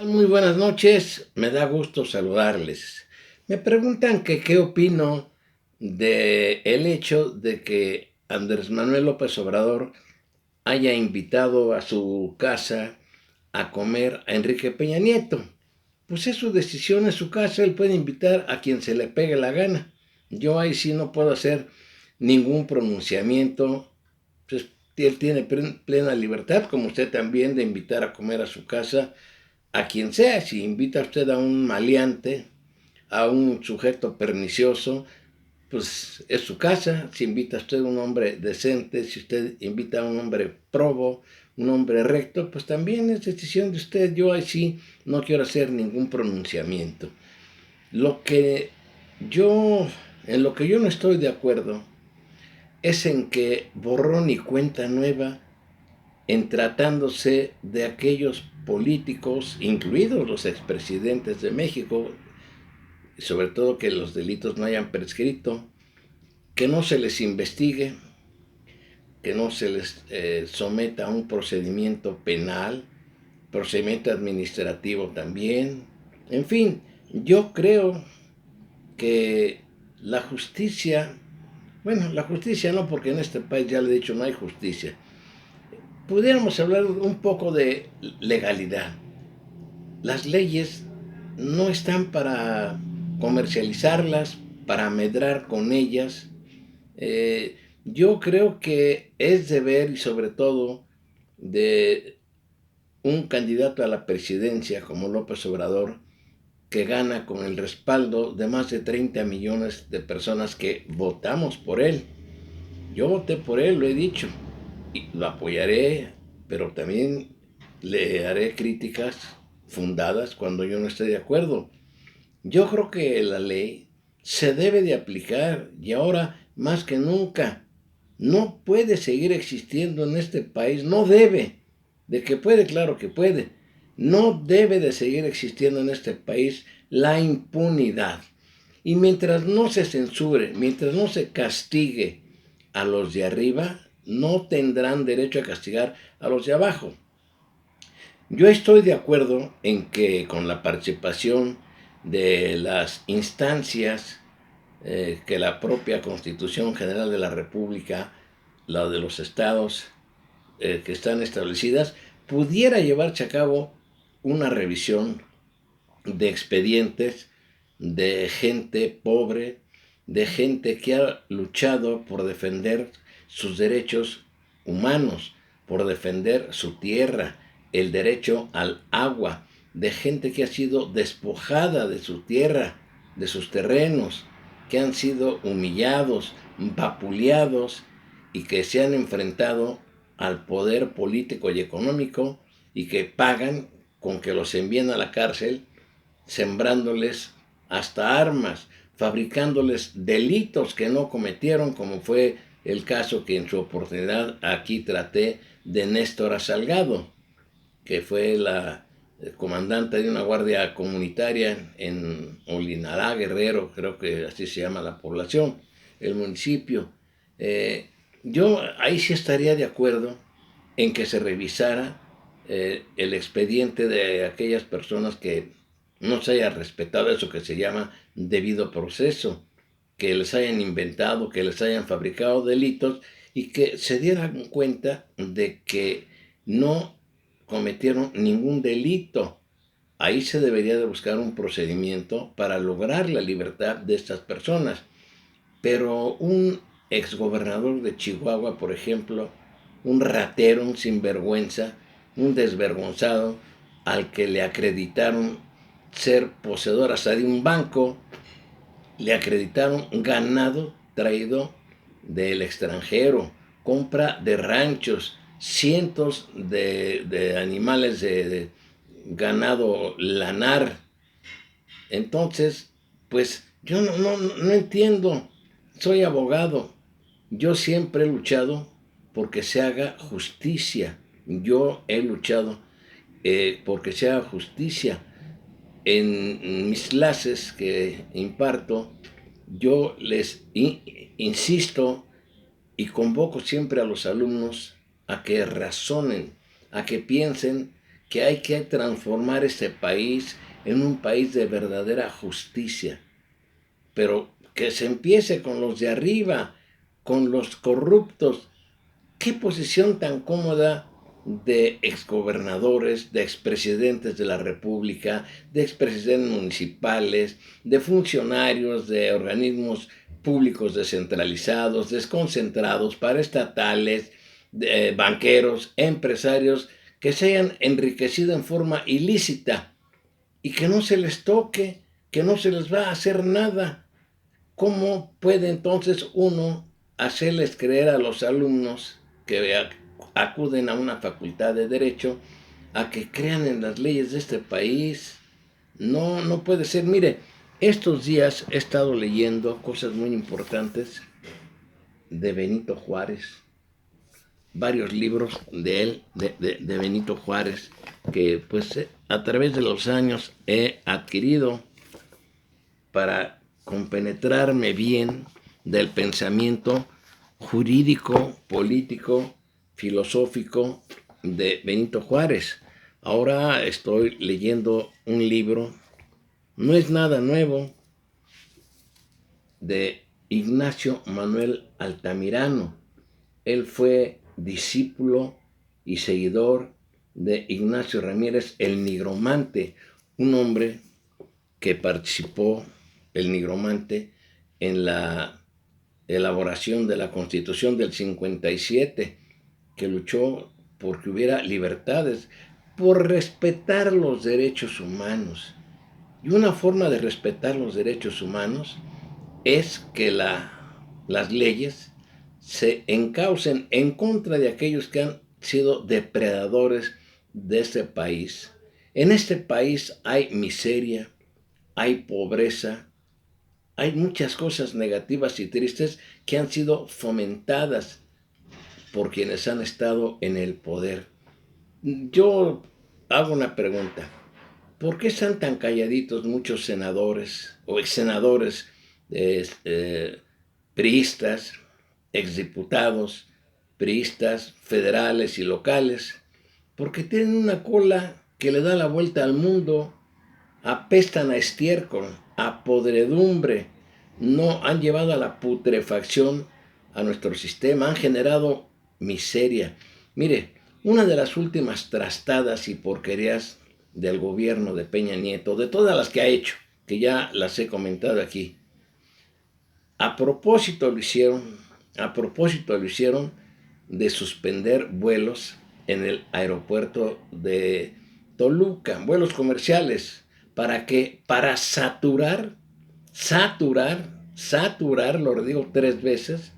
Muy buenas noches, me da gusto saludarles. Me preguntan que qué opino de el hecho de que Andrés Manuel López Obrador haya invitado a su casa a comer a Enrique Peña Nieto. Pues es su decisión, es su casa, él puede invitar a quien se le pegue la gana. Yo ahí sí no puedo hacer ningún pronunciamiento. Pues él tiene plena libertad, como usted también, de invitar a comer a su casa a quien sea. Si invita usted a un maleante, a un sujeto pernicioso, pues es su casa. Si invita usted a un hombre decente, si usted invita a un hombre probo, un hombre recto, pues también es decisión de usted. Yo ahí sí no quiero hacer ningún pronunciamiento. Lo que yo, en lo que yo no estoy de acuerdo es en que borrón y cuenta nueva en tratándose de aquellos políticos, incluidos los expresidentes de México, y sobre todo que los delitos no hayan prescrito, que no se les investigue, que no se les someta a un procedimiento penal, procedimiento administrativo también. En fin, yo creo que la justicia, bueno, la justicia no, porque en este país ya le he dicho no hay justicia. Pudiéramos hablar un poco de legalidad. Las leyes no están para comercializarlas, para medrar con ellas. Yo creo que es deber y sobre todo de un candidato a la presidencia como López Obrador, que gana con el respaldo de más de 30 millones de personas que votamos por él. Yo voté por él, lo he dicho, y lo apoyaré, pero también le haré críticas fundadas cuando yo no esté de acuerdo. Yo creo que la ley se debe de aplicar y ahora más que nunca no puede seguir existiendo en este país, no debe, de que puede, claro que puede, no debe de seguir existiendo en este país la impunidad. Y mientras no se censure, mientras no se castigue a los de arriba, no tendrán derecho a castigar a los de abajo. Yo estoy de acuerdo en que con la participación de las instancias que la propia Constitución General de la República, la de los estados que están establecidas, pudiera llevarse a cabo una revisión de expedientes de gente pobre, de gente que ha luchado por defender sus derechos humanos, por defender su tierra, el derecho al agua, de gente que ha sido despojada de su tierra, de sus terrenos, que han sido humillados, vapuleados y que se han enfrentado al poder político y económico y que pagan con que los envíen a la cárcel, sembrándoles hasta armas, fabricándoles delitos que no cometieron, como fue el caso que en su oportunidad aquí traté de Néstora Salgado, que fue la comandante de una guardia comunitaria en Olinará, Guerrero, creo que así se llama la población, el municipio. Eh, yo ahí sí estaría de acuerdo en que se revisara el expediente de aquellas personas que no se haya respetado eso que se llama debido proceso, que les hayan inventado, que les hayan fabricado delitos y que se dieran cuenta de que no cometieron ningún delito. Ahí se debería de buscar un procedimiento para lograr la libertad de estas personas. Pero un exgobernador de Chihuahua, por ejemplo, un ratero, un sinvergüenza, un desvergonzado, al que le acreditaron ser poseedor hasta de un banco, le acreditaron ganado traído del extranjero, compra de ranchos, cientos de animales de ganado lanar. Entonces, pues yo no entiendo, soy abogado, yo siempre he luchado porque se haga justicia, yo he luchado porque se haga justicia. En mis clases que imparto, yo les insisto y convoco siempre a los alumnos a que razonen, a que piensen que hay que transformar este país en un país de verdadera justicia, pero que se empiece con los de arriba, con los corruptos. Qué posición tan cómoda de exgobernadores, de expresidentes de la República, de expresidentes municipales, de funcionarios de organismos públicos descentralizados, desconcentrados, paraestatales, banqueros, empresarios que se hayan enriquecido en forma ilícita y que no se les toque, que no se les va a hacer nada. ¿Cómo puede entonces uno hacerles creer a los alumnos que acuden a una facultad de Derecho a que crean en las leyes de este país? No, no puede ser. Mire, estos días he estado leyendo cosas muy importantes de Benito Juárez, varios libros de él, de Benito Juárez, que pues a través de los años he adquirido para compenetrarme bien del pensamiento jurídico, político, filosófico de Benito Juárez. Ahora estoy leyendo un libro, no es nada nuevo, de Ignacio Manuel Altamirano. Él fue discípulo y seguidor de Ignacio Ramírez, el nigromante, un hombre que participó, el nigromante, en la elaboración de la Constitución del 57, que luchó porque hubiera libertades, por respetar los derechos humanos. Y una forma de respetar los derechos humanos es que las leyes se encaucen en contra de aquellos que han sido depredadores de este país. En este país hay miseria, hay pobreza, hay muchas cosas negativas y tristes que han sido fomentadas por quienes han estado en el poder. Yo hago una pregunta. ¿Por qué están tan calladitos muchos senadores o exsenadores, priistas, exdiputados, priistas federales y locales? Porque tienen una cola que le da la vuelta al mundo, apestan a estiércol, a podredumbre, no han llevado a la putrefacción a nuestro sistema, han generado miseria. Mire, una de las últimas trastadas y porquerías del gobierno de Peña Nieto, de todas las que ha hecho, que ya las he comentado aquí, a propósito lo hicieron de suspender vuelos en el aeropuerto de Toluca, vuelos comerciales. ¿Para qué? Para saturar, lo digo 3 veces,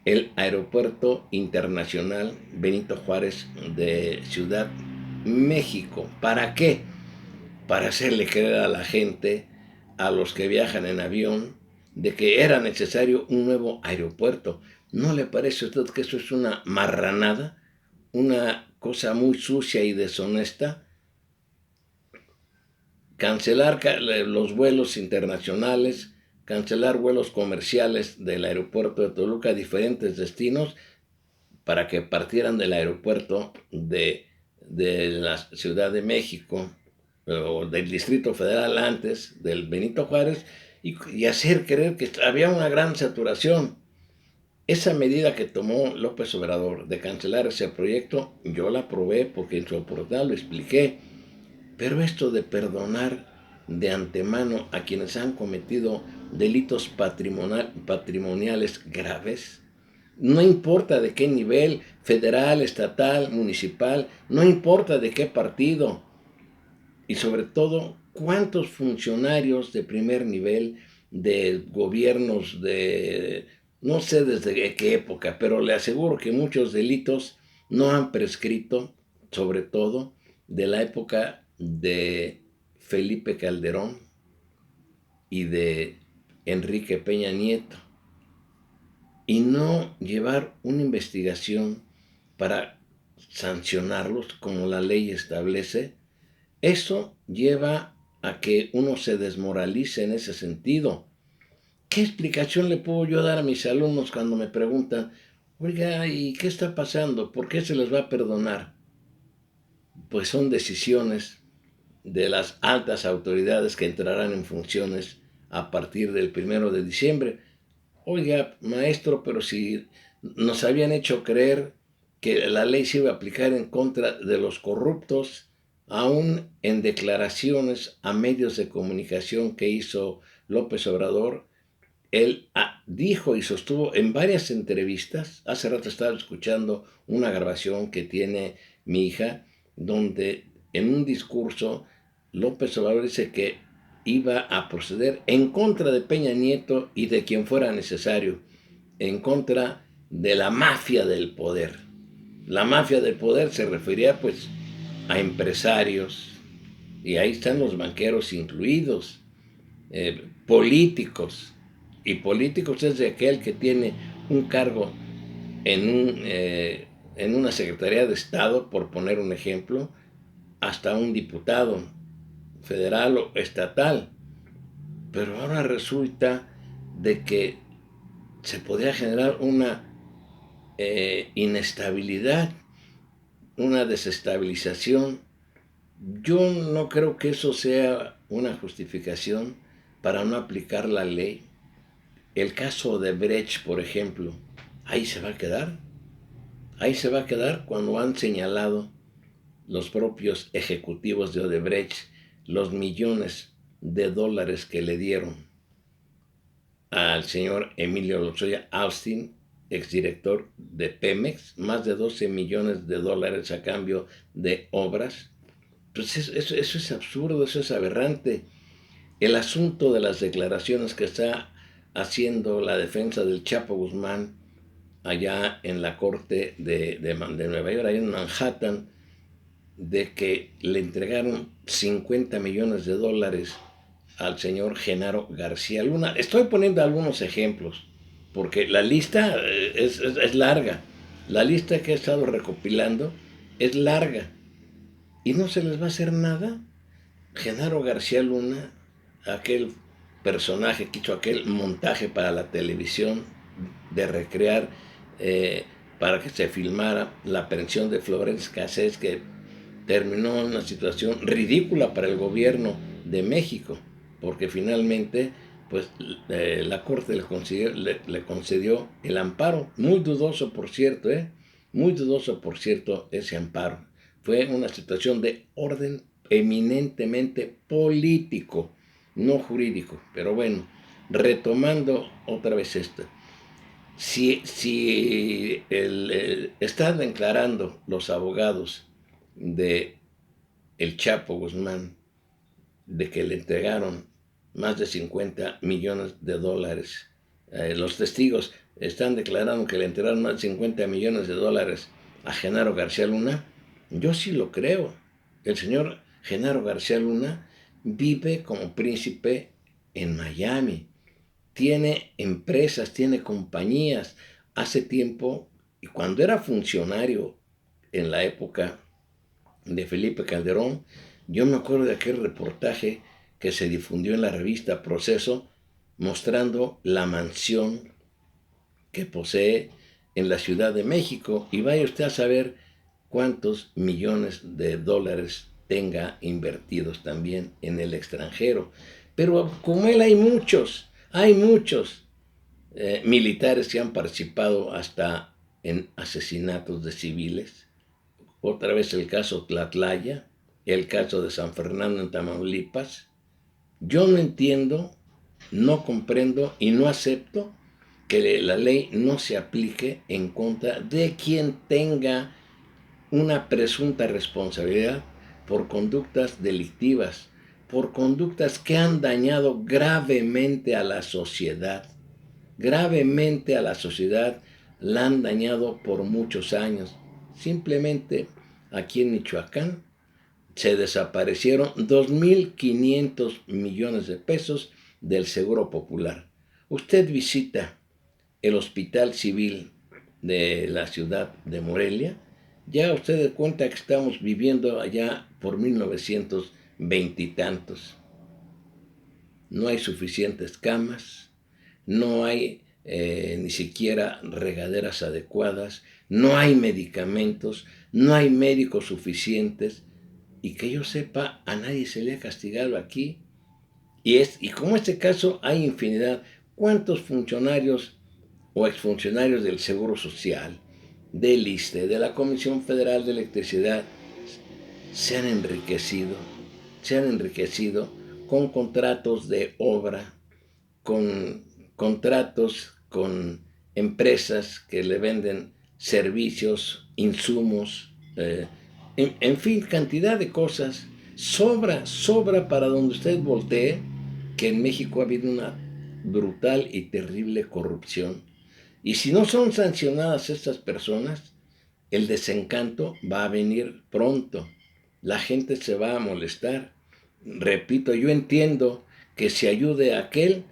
el aeropuerto internacional Benito Juárez de Ciudad México. ¿Para qué? Para hacerle creer a la gente, a los que viajan en avión, de que era necesario un nuevo aeropuerto. ¿No le parece a usted que eso es una marranada? Una cosa muy sucia y deshonesta. Cancelar los vuelos internacionales, cancelar vuelos comerciales del aeropuerto de Toluca a diferentes destinos para que partieran del aeropuerto de la Ciudad de México o del Distrito Federal antes, del Benito Juárez, y hacer creer que había una gran saturación. Esa medida que tomó López Obrador de cancelar ese proyecto, yo la aprobé porque en su portal lo expliqué. Pero esto de perdonar de antemano a quienes han cometido delitos patrimoniales graves, no importa de qué nivel, federal, estatal, municipal, no importa de qué partido, y sobre todo cuántos funcionarios de primer nivel de gobiernos de, no sé desde qué época, pero le aseguro que muchos delitos no han prescrito, sobre todo de la época de Felipe Calderón y de Enrique Peña Nieto, y no llevar una investigación para sancionarlos como la ley establece. Eso lleva a que uno se desmoralice en ese sentido. ¿Qué explicación le puedo yo dar a mis alumnos cuando me preguntan, oiga, ¿y qué está pasando? ¿Por qué se les va a perdonar? pues son decisiones de las altas autoridades que entrarán en funciones a partir del 1 de diciembre. Oiga, maestro, pero si nos habían hecho creer que la ley se iba a aplicar en contra de los corruptos, aún en declaraciones a medios de comunicación que hizo López Obrador, él dijo y sostuvo en varias entrevistas. Hace rato estaba escuchando una grabación que tiene mi hija, donde en un discurso López Obrador dice que iba a proceder en contra de Peña Nieto y de quien fuera necesario, en contra de la mafia del poder. La mafia del poder se refería pues a empresarios, y ahí están los banqueros incluidos, políticos, y políticos es de aquel que tiene un cargo en una Secretaría de Estado, por poner un ejemplo, hasta un diputado federal o estatal. Pero ahora resulta de que se podría generar una inestabilidad, una desestabilización. Yo no creo que eso sea una justificación para no aplicar la ley. El caso de Brecht, por ejemplo, ahí se va a quedar. Ahí se va a quedar cuando han señalado los propios ejecutivos de Odebrecht los millones de dólares que le dieron al señor Emilio Lozoya Austin, exdirector de Pemex, más de 12 millones de dólares a cambio de obras. Pues eso es absurdo, eso es aberrante. El asunto de las declaraciones que está haciendo la defensa del Chapo Guzmán allá en la corte de Nueva York, ahí en Manhattan, de que le entregaron 50 millones de dólares al señor Genaro García Luna. Estoy poniendo algunos ejemplos, porque la lista es larga. La lista que he estado recopilando es larga. ¿Y no se les va a hacer nada? Genaro García Luna, aquel personaje que hizo aquel montaje para la televisión de recrear, para que se filmara la aprehensión de Florence Cassés, que terminó en una situación ridícula para el gobierno de México, porque finalmente pues la Corte le concedió el amparo, muy dudoso por cierto, muy dudoso por cierto ese amparo. Fue una situación de orden eminentemente político, no jurídico. Pero bueno, retomando otra vez esto, si están declarando los abogados de el Chapo Guzmán de que le entregaron más de 50 millones de dólares, los testigos están declarando que le entregaron más de 50 millones de dólares a Genaro García Luna, yo sí lo creo. El señor Genaro García Luna vive como príncipe en Miami, tiene empresas, tiene compañías. Hace tiempo, y cuando era funcionario en la época de Felipe Calderón, yo me acuerdo de aquel reportaje que se difundió en la revista Proceso, mostrando la mansión que posee en la Ciudad de México, y vaya usted a saber cuántos millones de dólares tenga invertidos también en el extranjero. Pero como él hay muchos militares que han participado hasta en asesinatos de civiles. Otra vez el caso Tlatlaya, el caso de San Fernando en Tamaulipas. Yo no entiendo, no comprendo y no acepto que la ley no se aplique en contra de quien tenga una presunta responsabilidad por conductas delictivas, por conductas que han dañado gravemente a la sociedad. Gravemente a la sociedad la han dañado por muchos años. Simplemente aquí en Michoacán se desaparecieron 2.500 millones de pesos del Seguro Popular. Usted visita el Hospital Civil de la ciudad de Morelia, ya usted da cuenta que estamos viviendo allá por 1920 y tantos. No hay suficientes camas, no hay ni siquiera regaderas adecuadas, no hay medicamentos, no hay médicos suficientes. y que yo sepa, a nadie se le ha castigado aquí. Y como este caso hay infinidad. ¿Cuántos funcionarios o exfuncionarios del Seguro Social, del ISSSTE, de la Comisión Federal de Electricidad, se han enriquecido? Se han enriquecido con contratos de obra, con contratos con empresas que le venden servicios, insumos, en fin, cantidad de cosas. Sobra para donde usted voltee que en México ha habido una brutal y terrible corrupción. Y si no son sancionadas estas personas, el desencanto va a venir pronto. La gente se va a molestar. Repito, yo entiendo que se ayude a aquel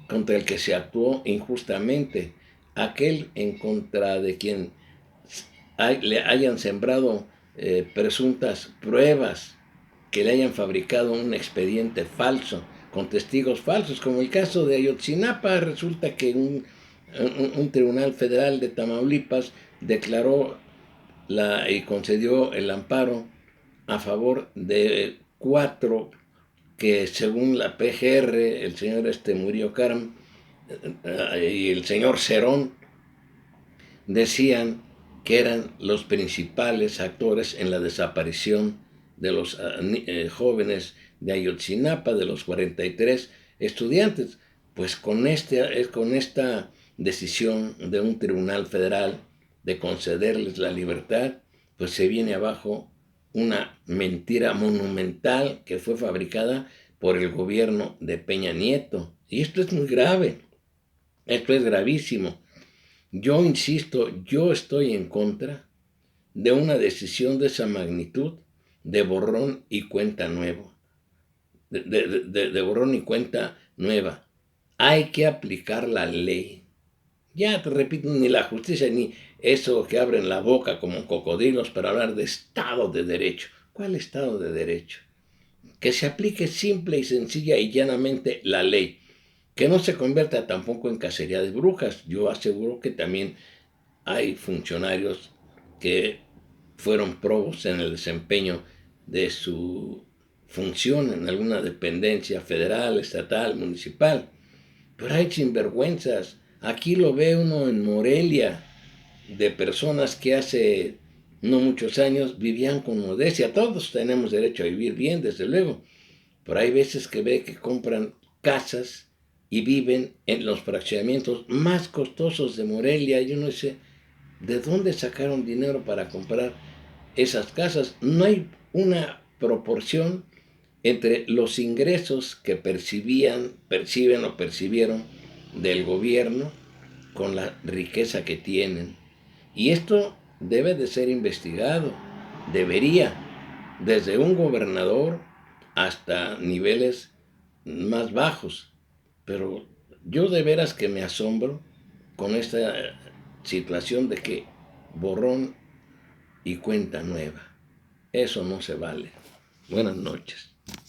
contra el que se actuó injustamente, aquel en contra de quien le hayan sembrado presuntas pruebas, que le hayan fabricado un expediente falso, con testigos falsos, como el caso de Ayotzinapa. Resulta que un tribunal federal de Tamaulipas declaró y concedió el amparo a favor de 4 que, según la PGR, el señor Murillo Karam y el señor Cerón, decían que eran los principales actores en la desaparición de los jóvenes de Ayotzinapa, de los 43 estudiantes. Pues con esta decisión de un tribunal federal de concederles la libertad, pues se viene abajo una mentira monumental que fue fabricada por el gobierno de Peña Nieto. Y esto es muy grave, esto es gravísimo. Yo insisto, yo estoy en contra de una decisión de esa magnitud, de borrón y cuenta nueva. De borrón y cuenta nueva. Hay que aplicar la ley. Ya te repito, ni la justicia ni eso que abren la boca como cocodrilos para hablar de Estado de Derecho. ¿Cuál Estado de Derecho? Que se aplique simple y sencilla y llanamente la ley. Que no se convierta tampoco en cacería de brujas. Yo aseguro que también hay funcionarios que fueron probos en el desempeño de su función en alguna dependencia federal, estatal, municipal. Pero hay sinvergüenzas. Aquí lo ve uno en Morelia, de personas que hace no muchos años vivían con modestia. Todos tenemos derecho a vivir bien, desde luego. Pero hay veces que ve que compran casas y viven en los fraccionamientos más costosos de Morelia. Y uno dice, ¿de dónde sacaron dinero para comprar esas casas? No hay una proporción entre los ingresos que perciben o percibieron del gobierno con la riqueza que tienen. Y esto debe de ser investigado, debería, desde un gobernador hasta niveles más bajos. Pero yo de veras que me asombro con esta situación de que borrón y cuenta nueva. Eso no se vale. Buenas noches.